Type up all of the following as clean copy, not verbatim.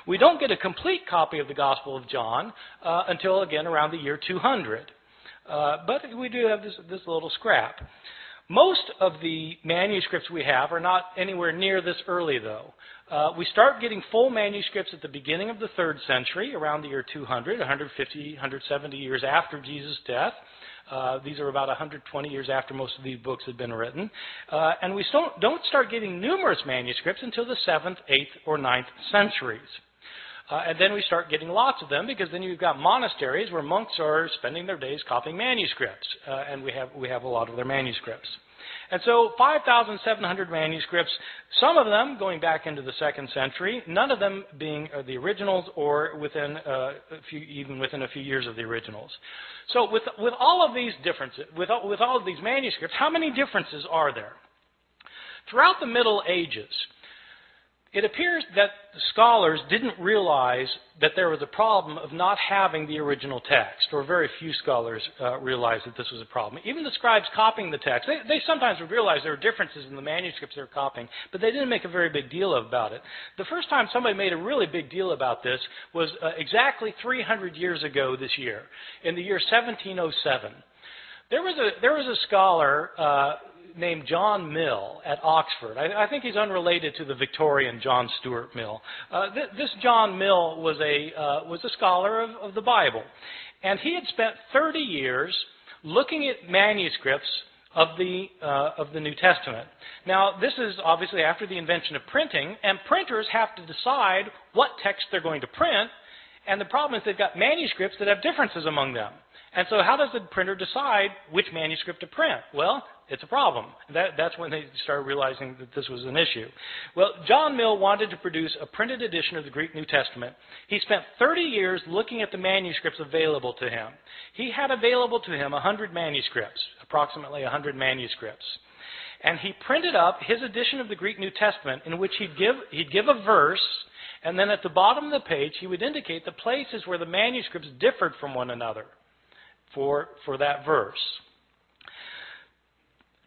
We don't get a complete copy of the Gospel of John until, again, around the year 200. But we do have this little scrap. Most of the manuscripts we have are not anywhere near this early, though. We start getting full manuscripts at the beginning of the 3rd century, around the year 200, 150, 170 years after Jesus' death. These are about 120 years after most of these books had been written. And we don't start getting numerous manuscripts until the 7th, 8th, or 9th centuries. And then we start getting lots of them, because then you've got monasteries where monks are spending their days copying manuscripts. And we have a lot of their manuscripts. And so 5,700 manuscripts, some of them going back into the 2nd century, none of them being the originals, or even within a few years of the originals. So with all of these differences, with all of these manuscripts, how many differences are there? Throughout the Middle Ages, it appears that the scholars didn't realize that there was a problem of not having the original text, or very few scholars realized that this was a problem. Even the scribes copying the text, they sometimes would realize there were differences in the manuscripts they were copying, but they didn't make a very big deal about it. The first time somebody made a really big deal about this was exactly 300 years ago this year, in the year 1707. There was a scholar named John Mill at Oxford. I think he's unrelated to the Victorian John Stuart Mill. This John Mill was a scholar of the Bible, and he had spent 30 years looking at manuscripts of the New Testament. Now, this is obviously after the invention of printing, and printers have to decide what text they're going to print, and the problem is they've got manuscripts that have differences among them. And so how does the printer decide which manuscript to print? Well, it's a problem. That's when they started realizing that this was an issue. Well, John Mill wanted to produce a printed edition of the Greek New Testament. He spent 30 years looking at the manuscripts available to him. He had available to him 100 manuscripts, approximately 100 manuscripts. And he printed up his edition of the Greek New Testament, in which he'd give a verse, and then at the bottom of the page he would indicate the places where the manuscripts differed from one another for that verse.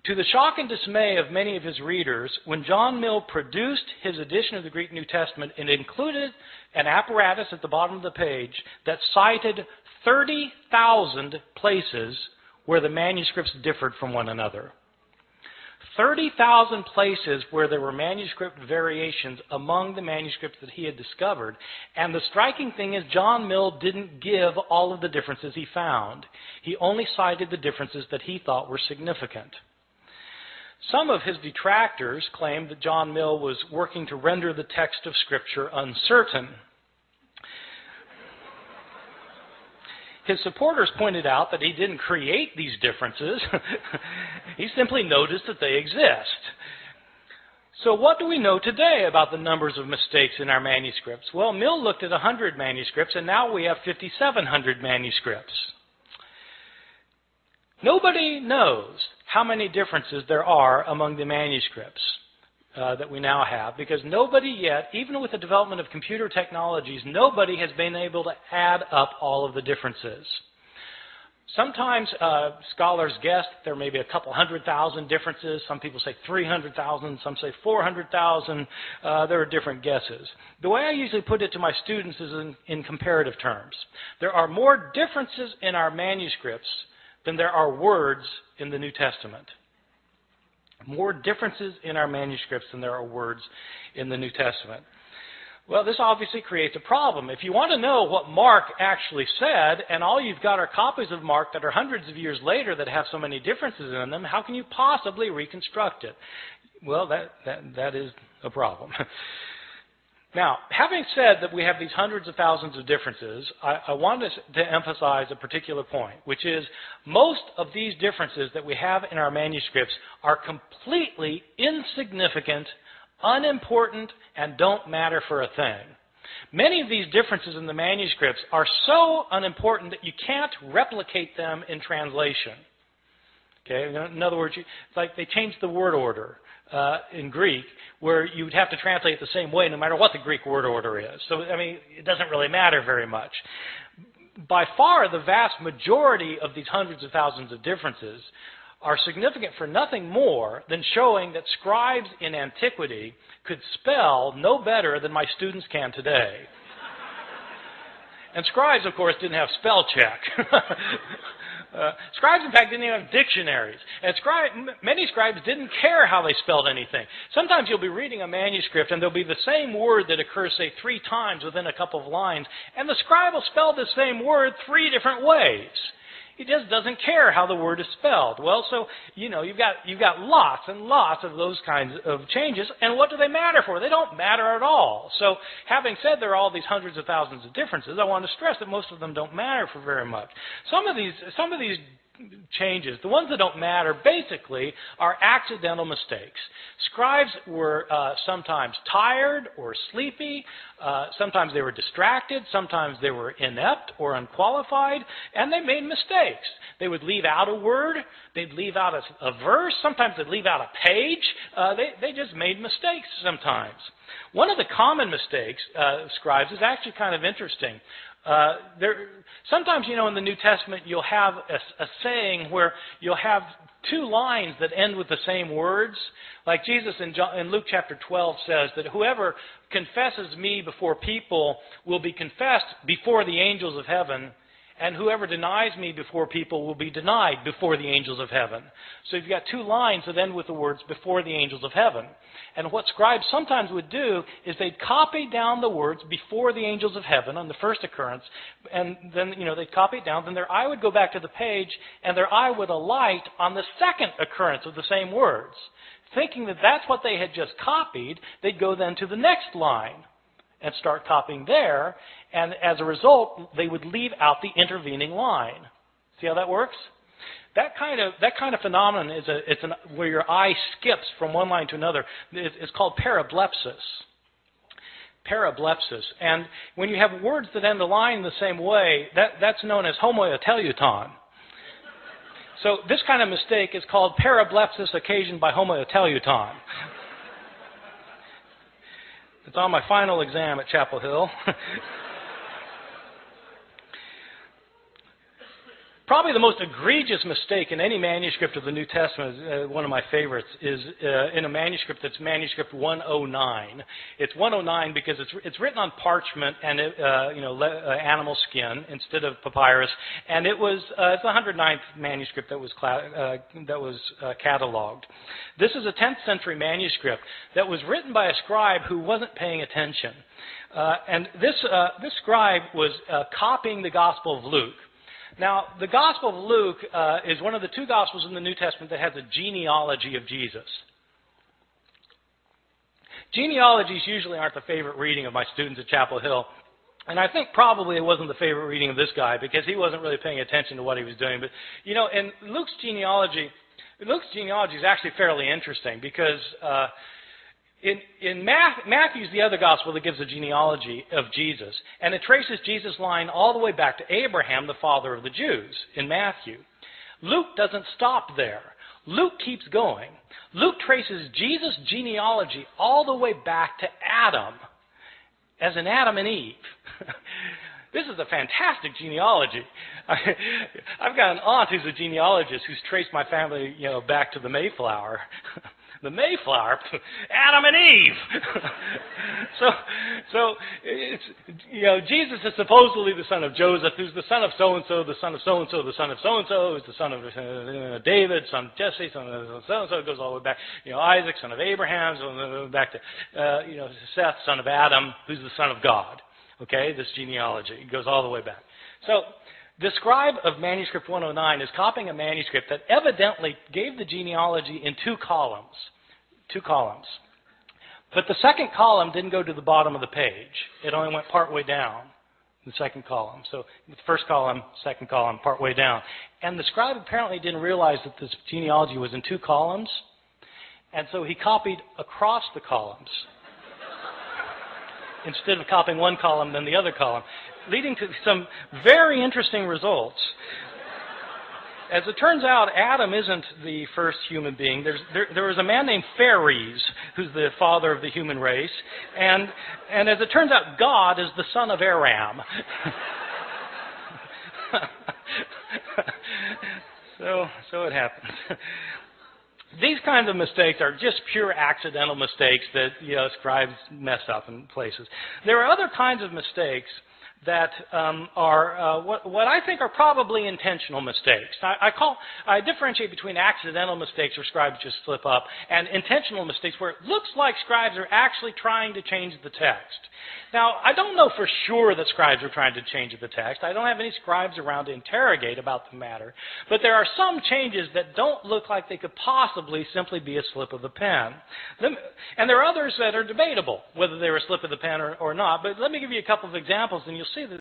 To the shock and dismay of many of his readers, when John Mill produced his edition of the Greek New Testament, it included an apparatus at the bottom of the page that cited 30,000 places where the manuscripts differed from one another. 30,000 places where there were manuscript variations among the manuscripts that he had discovered. And the striking thing is, John Mill didn't give all of the differences he found. He only cited the differences that he thought were significant. Some of his detractors claimed that John Mill was working to render the text of Scripture uncertain. His supporters pointed out that he didn't create these differences. He simply noticed that they exist. So what do we know today about the numbers of mistakes in our manuscripts? Well, Mill looked at 100 manuscripts, and now we have 5,700 manuscripts. Nobody knows how many differences there are among the manuscripts that we now have, because nobody yet, even with the development of computer technologies, nobody has been able to add up all of the differences. Sometimes scholars guess that there may be a couple 100,000 differences. Some people say 300,000. Some say 400,000. There are different guesses. The way I usually put it to my students is in comparative terms. There are more differences in our manuscripts than there are words in the New Testament. More differences in our manuscripts than there are words in the New Testament. Well, this obviously creates a problem. If you want to know what Mark actually said, and all you've got are copies of Mark that are hundreds of years later that have so many differences in them, how can you possibly reconstruct it? Well, that is a problem. Now, having said that we have these hundreds of thousands of differences, I want to emphasize a particular point, which is most of these differences that we have in our manuscripts are completely insignificant, unimportant, and don't matter for a thing. Many of these differences in the manuscripts are so unimportant that you can't replicate them in translation. Okay? In other words, it's like they changed the word order in Greek, where you'd have to translate it the same way no matter what the Greek word order is. So, I mean, it doesn't really matter very much. By far, the vast majority of these hundreds of thousands of differences are significant for nothing more than showing that scribes in antiquity could spell no better than my students can today. And scribes, of course, didn't have spell check. Scribes, in fact, didn't even have dictionaries. And many scribes didn't care how they spelled anything. Sometimes you'll be reading a manuscript and there'll be the same word that occurs, say, 3 times within a couple of lines, and the scribe will spell the same word 3 different ways. He just doesn't care how the word is spelled. Well, so, you've got lots and lots of those kinds of changes, and what do they matter for? They don't matter at all. So, having said there are all these hundreds of thousands of differences, I want to stress that most of them don't matter for very much. Some of these changes, the ones that don't matter, basically are accidental mistakes. Scribes were sometimes tired or sleepy, sometimes they were distracted, sometimes they were inept or unqualified, and they made mistakes. They would leave out a word, they'd leave out a verse, sometimes they'd leave out a page. They just made mistakes sometimes. One of the common mistakes of scribes is actually kind of interesting. Sometimes, in the New Testament, you'll have a saying where you'll have 2 lines that end with the same words. Like Jesus in Luke chapter 12 says that whoever confesses me before people will be confessed before the angels of heaven, and whoever denies me before people will be denied before the angels of heaven. So you've got 2 lines that end with the words before the angels of heaven. And what scribes sometimes would do is they'd copy down the words before the angels of heaven on the first occurrence, and then, they'd copy it down, then their eye would go back to the page, and their eye would alight on the second occurrence of the same words. Thinking that that's what they had just copied, they'd go then to the next line and start copying there, and as a result, they would leave out the intervening line. See how that works? That kind of phenomenon is where your eye skips from one line to another. It's called parablepsis. Parablepsis. And when you have words that end the line the same way, that's known as homoteleuton. So this kind of mistake is called parablepsis occasioned by homoteleuton. It's on my final exam at Chapel Hill. Probably the most egregious mistake in any manuscript of the New Testament, one of my favorites, is in a manuscript that's manuscript 109. It's 109 because it's written on parchment and animal skin instead of papyrus, and it's the 109th manuscript that was cataloged. This is a 10th century manuscript that was written by a scribe who wasn't paying attention, and this scribe was copying the Gospel of Luke. Now, the Gospel of Luke is one of the 2 Gospels in the New Testament that has a genealogy of Jesus. Genealogies usually aren't the favorite reading of my students at Chapel Hill, and I think probably it wasn't the favorite reading of this guy because he wasn't really paying attention to what he was doing. But, in Luke's genealogy is actually fairly interesting because in Matthew's the other gospel that gives a genealogy of Jesus, and it traces Jesus' line all the way back to Abraham, the father of the Jews, in Matthew. Luke doesn't stop there. Luke keeps going. Luke traces Jesus' genealogy all the way back to Adam, as in Adam and Eve. This is a fantastic genealogy. I've got an aunt who's a genealogist who's traced my family, back to the Mayflower. The Mayflower, Adam and Eve. so it's, Jesus is supposedly the son of Joseph, who's the son of so-and-so, the son of so-and-so, the son of so-and-so, who's the son of David, son of Jesse, son of so-and-so. It goes all the way back. Isaac, son of Abraham, so back to Seth, son of Adam, who's the son of God. Okay, this genealogy goes all the way back. So the scribe of manuscript 109 is copying a manuscript that evidently gave the genealogy in 2 columns. 2 columns. But the second column didn't go to the bottom of the page. It only went partway down, the second column. So the first column, second column, partway down. And the scribe apparently didn't realize that this genealogy was in 2 columns. And so he copied across the columns instead of copying one column, then the other column, leading to some very interesting results. As it turns out, Adam isn't the first human being. There was a man named Phares, who's the father of the human race, and as it turns out, God is the son of Aram. So it happens. These kinds of mistakes are just pure accidental mistakes that scribes mess up in places. There are other kinds of mistakes that are what I think are probably intentional mistakes. I differentiate between accidental mistakes where scribes just slip up and intentional mistakes where it looks like scribes are actually trying to change the text. Now, I don't know for sure that scribes are trying to change the text. I don't have any scribes around to interrogate about the matter. But there are some changes that don't look like they could possibly simply be a slip of the pen. And there are others that are debatable, whether they were a slip of the pen or not. But let me give you a couple of examples, and you'll see that